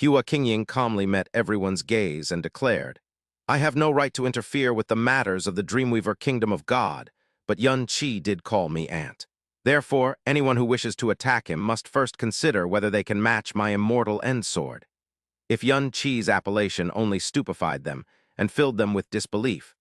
Hua Qingying calmly met everyone's gaze and declared, "I have no right to interfere with the matters of the Dreamweaver Kingdom of God, but Yun Qi did call me aunt. Therefore, anyone who wishes to attack him must first consider whether they can match my immortal end sword." If Yun Qi's appellation only stupefied them and filled them with disbelief,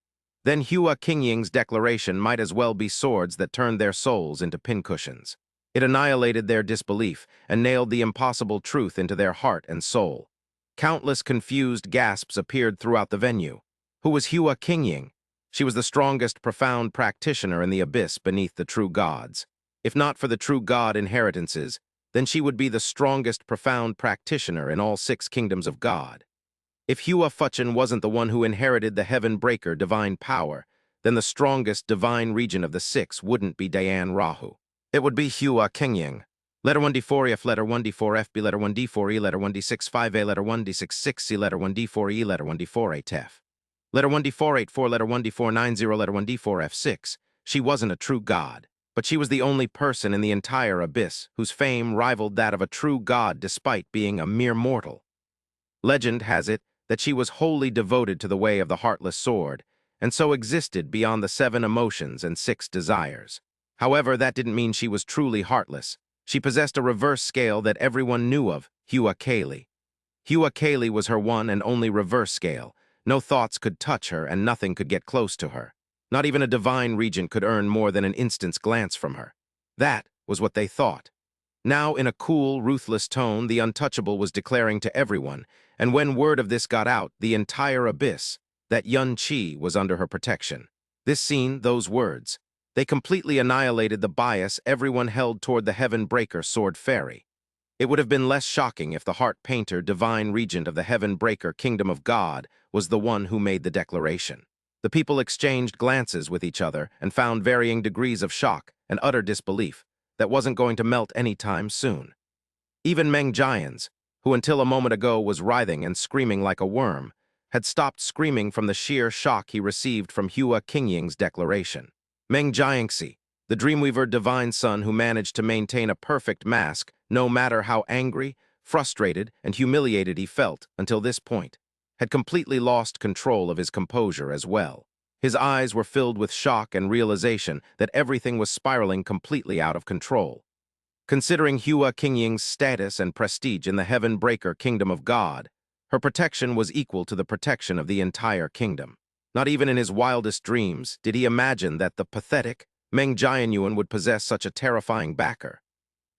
then Hua Qingying's declaration might as well be swords that turned their souls into pincushions. It annihilated their disbelief and nailed the impossible truth into their heart and soul. Countless confused gasps appeared throughout the venue. Who was Hua Qingying? She was the strongest profound practitioner in the abyss beneath the true gods. If not for the true god inheritances, then she would be the strongest profound practitioner in all 6 kingdoms of God. If Hua Fuchin wasn't the one who inherited the Heaven-Breaker divine power, then the strongest divine regent of the 6 wouldn't be Diane Rahu. It would be Hua Qingying. Letter 1D4F, letter 1D4FB, letter 1D4E, letter 1D65A, letter 1D66C, letter 1D4E, letter 1D48F. Letter 1D484, letter 1D490, letter 1D4F6. She wasn't a true god, but she was the only person in the entire abyss whose fame rivaled that of a true god despite being a mere mortal. Legend has it that she was wholly devoted to the way of the heartless sword, and so existed beyond the 7 emotions and 6 desires. However, that didn't mean she was truly heartless. She possessed a reverse scale that everyone knew of, Hua Kali. Hua Kali was her one and only reverse scale. No thoughts could touch her and nothing could get close to her. Not even a divine regent could earn more than an instant's glance from her. That was what they thought. Now, in a cool, ruthless tone, the untouchable was declaring to everyone, and when word of this got out, the entire abyss, that Yun Qi was under her protection. This scene, those words, they completely annihilated the bias everyone held toward the Heaven-Breaker Sword Fairy. It would have been less shocking if the Heart Painter, divine regent of the Heaven-Breaker Kingdom of God, was the one who made the declaration. The people exchanged glances with each other and found varying degrees of shock and utter disbelief that wasn't going to melt anytime soon. Even Meng Jians, who until a moment ago was writhing and screaming like a worm, had stopped screaming from the sheer shock he received from Hua Qingying's declaration. Meng Jiangxi, the Dreamweaver divine son who managed to maintain a perfect mask no matter how angry, frustrated, and humiliated he felt until this point, had completely lost control of his composure as well. His eyes were filled with shock and realization that everything was spiraling completely out of control. Considering Hua Qingying's status and prestige in the Heaven-Breaker Kingdom of God, her protection was equal to the protection of the entire kingdom. Not even in his wildest dreams did he imagine that the pathetic Meng Jianyuan would possess such a terrifying backer.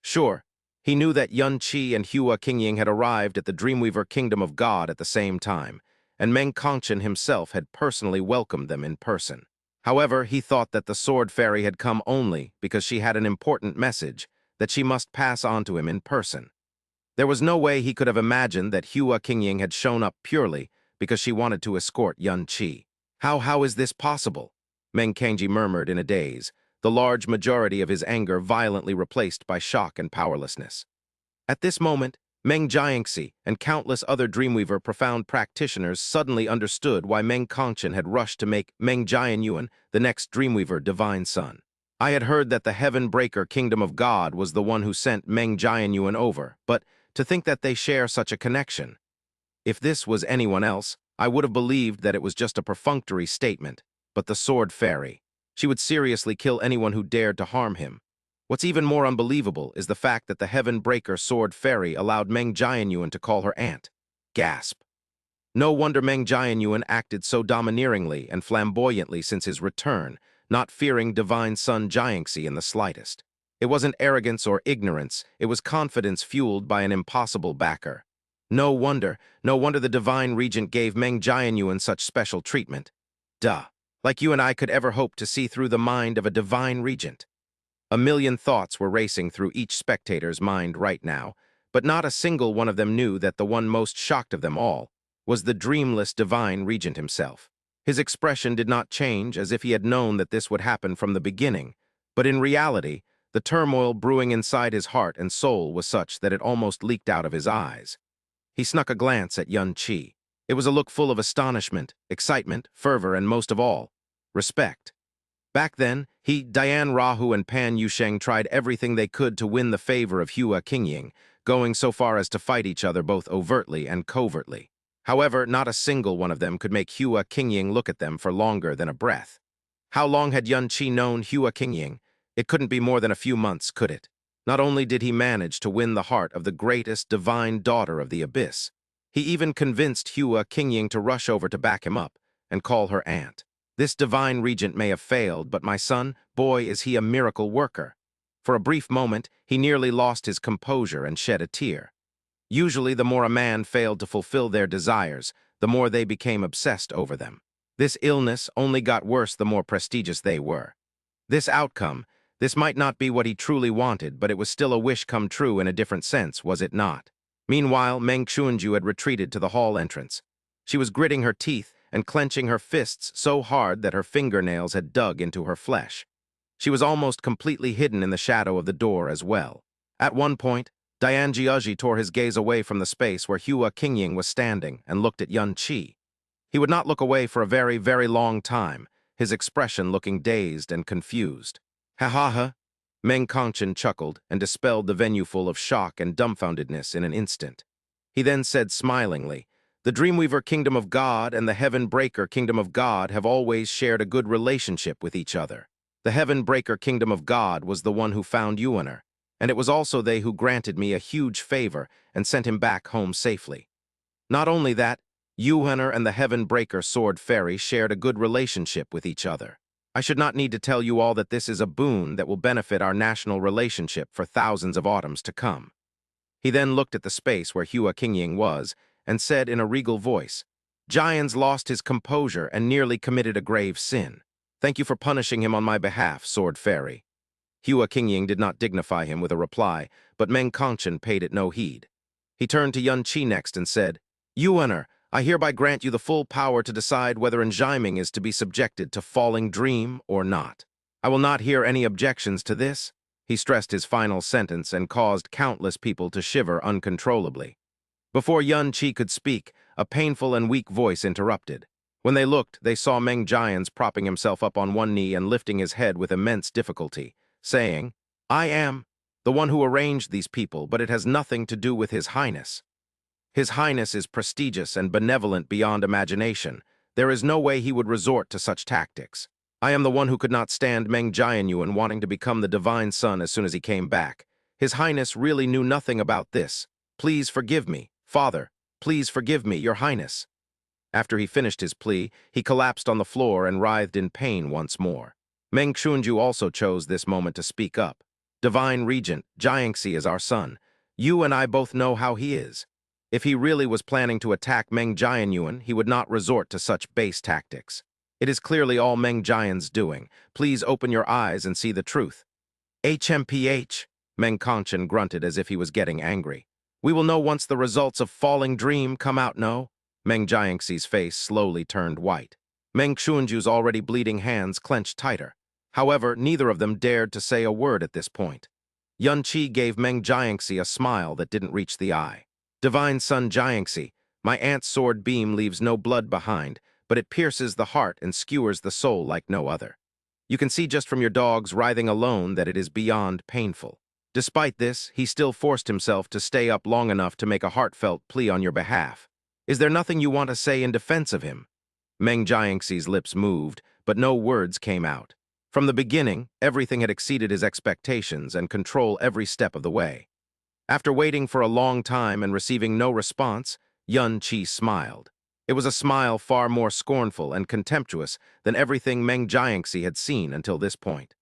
Sure, he knew that Yun Qi and Hua Qingying had arrived at the Dreamweaver Kingdom of God at the same time, and Meng Kongqun himself had personally welcomed them in person. However, he thought that the Sword Fairy had come only because she had an important message that she must pass on to him in person. There was no way he could have imagined that Hua Qingying had shown up purely because she wanted to escort Yun Qi. How is this possible? Meng Kangji murmured in a daze, the large majority of his anger violently replaced by shock and powerlessness. At this moment, Meng Jiangxi and countless other Dreamweaver profound practitioners suddenly understood why Meng Kongqun had rushed to make Meng Jianyuan the next Dreamweaver divine son. I had heard that the Heaven-Breaker Kingdom of God was the one who sent Meng Jianyuan over, but to think that they share such a connection. If this was anyone else, I would have believed that it was just a perfunctory statement, but the Sword Fairy. She would seriously kill anyone who dared to harm him. What's even more unbelievable is the fact that the Heaven-Breaker Sword Fairy allowed Meng Jianyuan to call her aunt. Gasp. No wonder Meng Jianyuan acted so domineeringly and flamboyantly since his return, not fearing divine son Jiangxi in the slightest. It wasn't arrogance or ignorance, it was confidence fueled by an impossible backer. No wonder the divine regent gave Meng Jianyuan such special treatment. Duh. Like you and I could ever hope to see through the mind of a divine regent. A million thoughts were racing through each spectator's mind right now, but not a single one of them knew that the one most shocked of them all was the dreamless divine regent himself. His expression did not change as if he had known that this would happen from the beginning, but in reality, the turmoil brewing inside his heart and soul was such that it almost leaked out of his eyes. He snuck a glance at Yun Qi. It was a look full of astonishment, excitement, fervor, and most of all, respect. Back then, Diane Rahu and Pan Yusheng tried everything they could to win the favor of Hua Qingying, going so far as to fight each other both overtly and covertly. However, not a single one of them could make Hua Qingying look at them for longer than a breath. How long had Yun Qi known Hua Qingying? It couldn't be more than a few months, could it? Not only did he manage to win the heart of the greatest divine daughter of the abyss, he even convinced Hua Qingying to rush over to back him up and call her aunt. This divine regent may have failed, but my son, boy, is he a miracle worker. For a brief moment, he nearly lost his composure and shed a tear. Usually, the more a man failed to fulfill their desires, the more they became obsessed over them. This illness only got worse the more prestigious they were. This outcome, this might not be what he truly wanted, but it was still a wish come true in a different sense, was it not? Meanwhile, Meng Xuanju had retreated to the hall entrance. She was gritting her teeth and clenching her fists so hard that her fingernails had dug into her flesh. She was almost completely hidden in the shadow of the door as well. At one point, Dian Jiaji tore his gaze away from the space where Hua Qingying was standing and looked at Yun Qi. He would not look away for a very, very long time, his expression looking dazed and confused. Ha ha ha! Meng Kongchen chuckled and dispelled the venue full of shock and dumbfoundedness in an instant. He then said smilingly, "The Dreamweaver Kingdom of God and the Heaven Breaker Kingdom of God have always shared a good relationship with each other. The Heaven Breaker Kingdom of God was the one who found Yuaner, and it was also they who granted me a huge favor and sent him back home safely. Not only that, Yuaner and the Heaven Breaker Sword Fairy shared a good relationship with each other. I should not need to tell you all that this is a boon that will benefit our national relationship for thousands of autumns to come." He then looked at the space where Hua Qingying was and said in a regal voice, "Jian's lost his composure and nearly committed a grave sin. Thank you for punishing him on my behalf, Sword Fairy." Hua Qingying did not dignify him with a reply, but Meng Kongchen paid it no heed. He turned to Yun Qi next and said, "Yuaner, I hereby grant you the full power to decide whether Enjiming is to be subjected to Falling Dream or not. I will not hear any objections to this." He stressed his final sentence and caused countless people to shiver uncontrollably. Before Yun Qi could speak, a painful and weak voice interrupted. When they looked, they saw Meng Jians propping himself up on one knee and lifting his head with immense difficulty, saying, "I am the one who arranged these people, but it has nothing to do with His Highness. His Highness is prestigious and benevolent beyond imagination. There is no way he would resort to such tactics. I am the one who could not stand Meng Jianyuan wanting to become the divine son as soon as he came back. His Highness really knew nothing about this. Please forgive me, Father. Please forgive me, Your Highness." After he finished his plea, he collapsed on the floor and writhed in pain once more. Meng Xuanju also chose this moment to speak up. "Divine Regent, Jiangxi is our son. You and I both know how he is. If he really was planning to attack Meng Jianyuan, he would not resort to such base tactics. It is clearly all Meng Jian's doing. Please open your eyes and see the truth." "HMPH," Meng Kongchen grunted as if he was getting angry. "We will know once the results of Falling Dream come out, no?" Meng Jiangxi's face slowly turned white. Meng Xuanju's already bleeding hands clenched tighter. However, neither of them dared to say a word at this point. Yun Qi gave Meng Jiangxi a smile that didn't reach the eye. "Divine son Jiangxi, my aunt's sword beam leaves no blood behind, but it pierces the heart and skewers the soul like no other. You can see just from your dog's writhing alone that it is beyond painful. Despite this, he still forced himself to stay up long enough to make a heartfelt plea on your behalf. Is there nothing you want to say in defense of him?" Meng Jiangxi's lips moved, but no words came out. From the beginning, everything had exceeded his expectations and control every step of the way. After waiting for a long time and receiving no response, Yun Qi smiled. It was a smile far more scornful and contemptuous than everything Meng Jiangxi had seen until this point.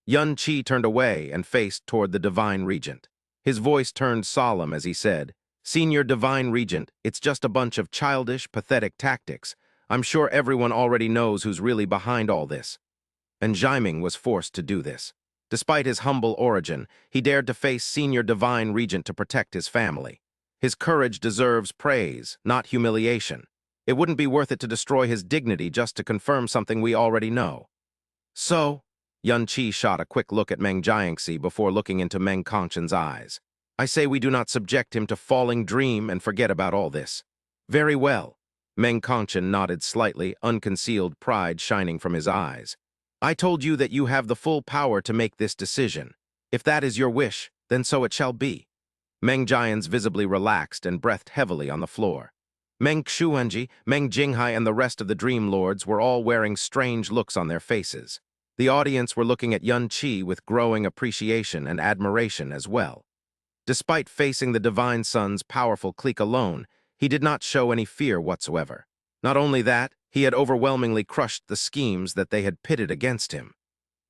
Yun Qi turned away and faced toward the Divine Regent. His voice turned solemn as he said, "Senior Divine Regent, it's just a bunch of childish, pathetic tactics. I'm sure everyone already knows who's really behind all this." And Jiming was forced to do this. Despite his humble origin, he dared to face Senior Divine Regent to protect his family. His courage deserves praise, not humiliation. It wouldn't be worth it to destroy his dignity just to confirm something we already know. "So," Yun Qi shot a quick look at Meng Jiangxi before looking into Meng Kongchen's eyes. "I say we do not subject him to Falling Dream and forget about all this." "Very well." Meng Kongchen nodded slightly, unconcealed pride shining from his eyes. "I told you that you have the full power to make this decision. If that is your wish, then so it shall be." Meng Jian's visibly relaxed and breathed heavily on the floor. Meng Xuanji, Meng Jinghai, and the rest of the Dream Lords were all wearing strange looks on their faces. The audience were looking at Yun Qi with growing appreciation and admiration as well. Despite facing the Divine Son's powerful clique alone, he did not show any fear whatsoever. Not only that, he had overwhelmingly crushed the schemes that they had pitted against him.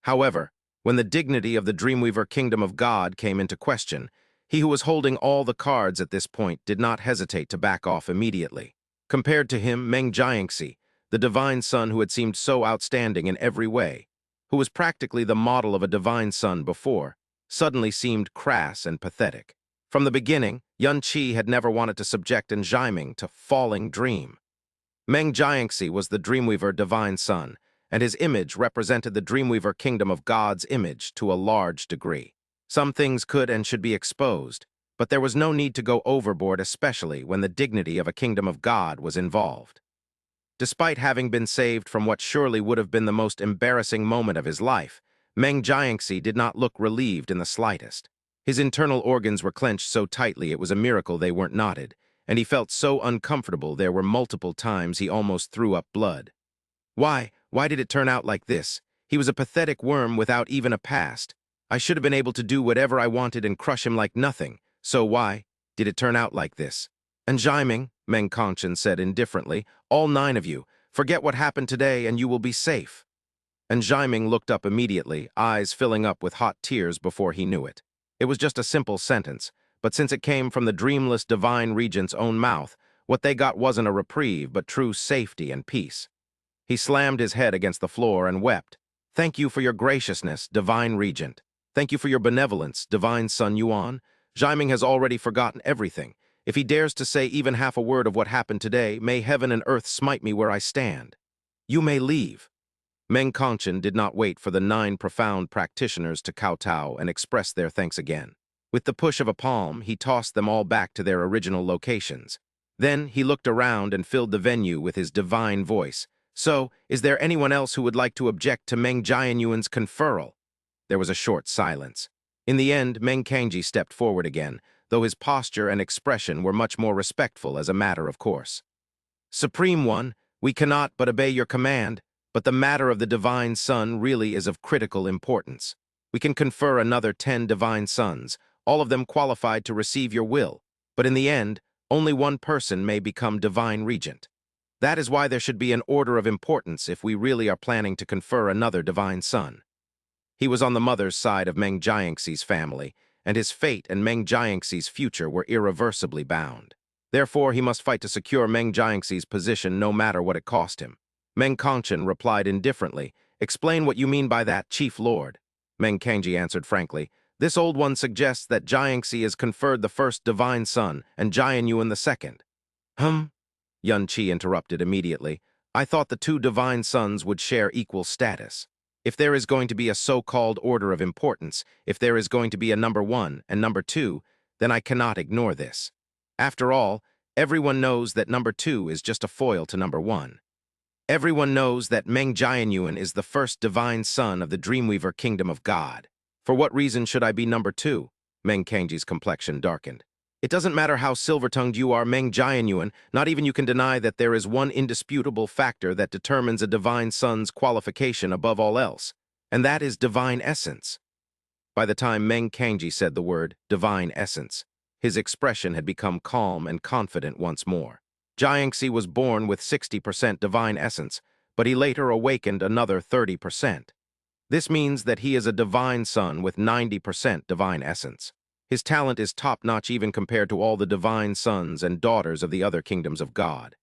However, when the dignity of the Dreamweaver Kingdom of God came into question, he who was holding all the cards at this point did not hesitate to back off immediately. Compared to him, Meng Jiangxi, the Divine Son who had seemed so outstanding in every way, who was practically the model of a Divine Son before, suddenly seemed crass and pathetic. From the beginning, Yun Qi had never wanted to subject Zhaiming to falling dream. Meng Jiangxi was the Dreamweaver Divine Son, and his image represented the Dreamweaver Kingdom of God's image to a large degree. Some things could and should be exposed, but there was no need to go overboard, especially when the dignity of a Kingdom of God was involved. Despite having been saved from what surely would have been the most embarrassing moment of his life, Meng Jiangxi did not look relieved in the slightest. His internal organs were clenched so tightly it was a miracle they weren't knotted, and he felt so uncomfortable there were multiple times he almost threw up blood. Why did it turn out like this? He was a pathetic worm without even a past. I should have been able to do whatever I wanted and crush him like nothing. So why did it turn out like this? And Zhaiming, Meng Kongqun said indifferently, all 9 of you, forget what happened today and you will be safe. And Zhaiming looked up immediately, eyes filling up with hot tears before he knew it. It was just a simple sentence, but since it came from the dreamless divine regent's own mouth, what they got wasn't a reprieve but true safety and peace. He slammed his head against the floor and wept. Thank you for your graciousness, Divine Regent. Thank you for your benevolence, Divine Sun Yuan. Zhaiming has already forgotten everything. If he dares to say even half a word of what happened today, may heaven and earth smite me where I stand. You may leave. Meng Kongqun did not wait for the 9 profound practitioners to kowtow and express their thanks again. With the push of a palm, he tossed them all back to their original locations. Then he looked around and filled the venue with his divine voice. So, is there anyone else who would like to object to Meng Jianyuan's conferral? There was a short silence. In the end, Meng Kangji stepped forward again, though his posture and expression were much more respectful as a matter of course. Supreme One, we cannot but obey your command, but the matter of the Divine Son really is of critical importance. We can confer another 10 Divine Sons, all of them qualified to receive your will, but in the end, only one person may become Divine Regent. That is why there should be an order of importance if we really are planning to confer another Divine Son. He was on the mother's side of Meng Jiangxi's family, and his fate and Meng Jiangxi's future were irreversibly bound. Therefore, he must fight to secure Meng Jiangxi's position no matter what it cost him. Meng Kongqun replied indifferently, explain what you mean by that, Chief Lord. Meng Kangji answered frankly, this old one suggests that Jiangxi is conferred the first Divine Son and Jianyuan the second. Yun Qi interrupted immediately. I thought the 2 Divine Sons would share equal status. If there is going to be a so-called order of importance, if there is going to be a number 1 and number 2, then I cannot ignore this. After all, everyone knows that number 2 is just a foil to number 1. Everyone knows that Meng Jianyuan is the first Divine Son of the Dreamweaver Kingdom of God. For what reason should I be number 2? Meng Kangji's complexion darkened. It doesn't matter how silver-tongued you are, Meng Jianyuan, not even you can deny that there is one indisputable factor that determines a Divine Son's qualification above all else, and that is Divine Essence. By the time Meng Kangji said the word Divine Essence, his expression had become calm and confident once more. Jiangxi was born with 60% Divine Essence, but he later awakened another 30%. This means that he is a Divine Son with 90% Divine Essence. His talent is top-notch even compared to all the Divine Sons and daughters of the other kingdoms of God.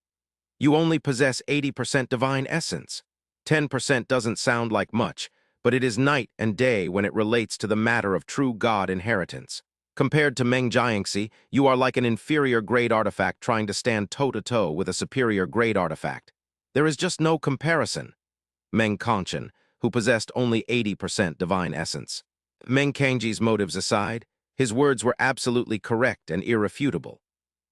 You only possess 80% Divine Essence. 10% doesn't sound like much, but it is night and day when it relates to the matter of true God inheritance. Compared to Meng Jiangxi, you are like an inferior-grade artifact trying to stand toe-to-toe with a superior-grade artifact. There is just no comparison. Meng Kongqun, who possessed only 80% Divine Essence. Meng Kangji's motives aside, his words were absolutely correct and irrefutable.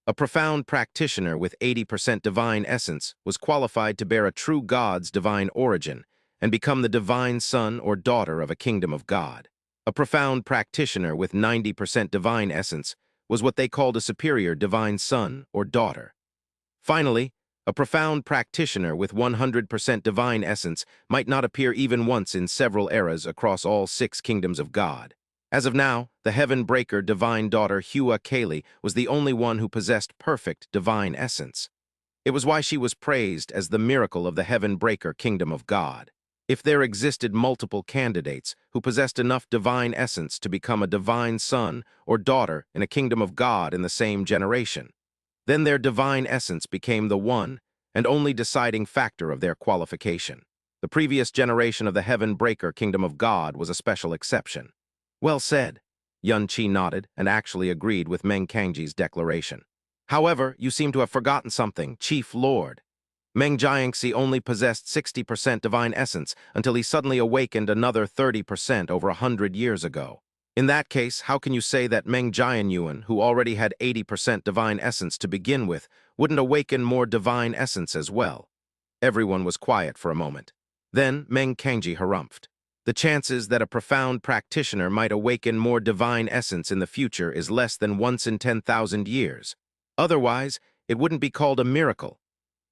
A profound practitioner with 80% Divine Essence was qualified to bear a true God's divine origin and become the Divine Son or daughter of a kingdom of God. A profound practitioner with 90% Divine Essence was what they called a superior divine son or daughter. Finally, a profound practitioner with 100% divine essence might not appear even once in several eras across all 6 kingdoms of God. As of now, the heaven-breaker divine daughter Hua Kali was the only one who possessed perfect divine essence. It was why she was praised as the miracle of the heaven-breaker kingdom of God. If there existed multiple candidates who possessed enough divine essence to become a divine son or daughter in a kingdom of God in the same generation, then their divine essence became the one and only deciding factor of their qualification. The previous generation of the heaven-breaker kingdom of God was a special exception. Well said. Yun Qi nodded and actually agreed with Meng Kangji's declaration. However, you seem to have forgotten something, Chief Lord. Meng Jiangxi only possessed 60% divine essence until he suddenly awakened another 30% over 100 years ago. In that case, how can you say that Meng Jianyuan, who already had 80% divine essence to begin with, wouldn't awaken more divine essence as well? Everyone was quiet for a moment. Then Meng Kangji harumphed. The chances that a profound practitioner might awaken more divine essence in the future is less than once in 10,000 years. Otherwise, it wouldn't be called a miracle.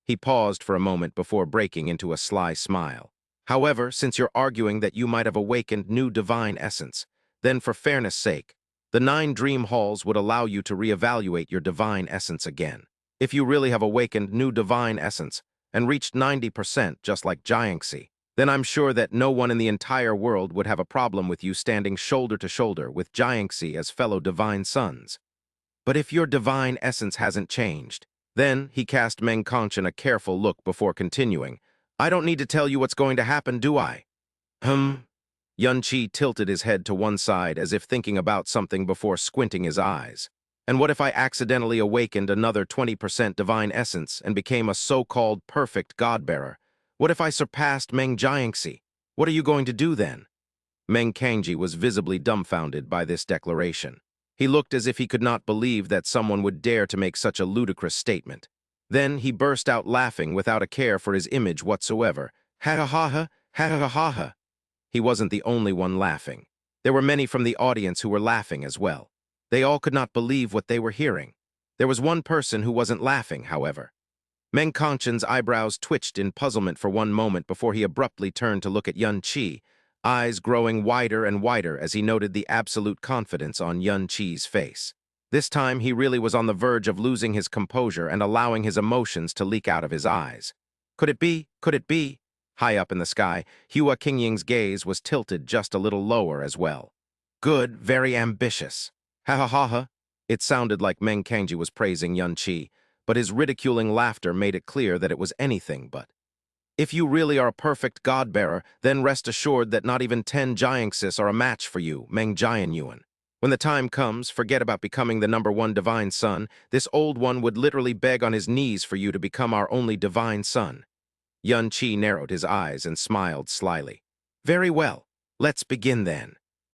He paused for a moment before breaking into a sly smile. However, since you're arguing that you might have awakened new divine essence, then for fairness' sake, the 9 dream halls would allow you to reevaluate your divine essence again. If you really have awakened new divine essence and reached 90% just like Jiangxi, then I'm sure that no one in the entire world would have a problem with you standing shoulder to shoulder with Jiangxi as fellow divine sons. But if your divine essence hasn't changed, then he cast Meng Kangchen a careful look before continuing. I don't need to tell you what's going to happen, do I? Yun Qi tilted his head to one side as if thinking about something before squinting his eyes. And what if I accidentally awakened another 20% divine essence and became a so-called perfect godbearer? What if I surpassed Meng Jiangxi? What are you going to do then? Meng Kangji was visibly dumbfounded by this declaration. He looked as if he could not believe that someone would dare to make such a ludicrous statement. Then he burst out laughing without a care for his image whatsoever. Ha-ha-ha-ha, ha-ha-ha-ha. He wasn't the only one laughing. There were many from the audience who were laughing as well. They all could not believe what they were hearing. There was one person who wasn't laughing, however. Meng Kangchen's eyebrows twitched in puzzlement for one moment before he abruptly turned to look at Yun Qi, eyes growing wider and wider as he noted the absolute confidence on Yun Qi's face. This time, he really was on the verge of losing his composure and allowing his emotions to leak out of his eyes. Could it be? Could it be? High up in the sky, Hua Qingying's gaze was tilted just a little lower as well. Good, very ambitious. Ha-ha-ha-ha. It sounded like Meng Kangji was praising Yun Qi, but his ridiculing laughter made it clear that it was anything but. If you really are a perfect god-bearer, then rest assured that not even 10 Jiangxis are a match for you, Meng Jianyuan. When the time comes, forget about becoming the #1 divine son. This old one would literally beg on his knees for you to become our only divine son. Yun Qi narrowed his eyes and smiled slyly. Very well, let's begin then.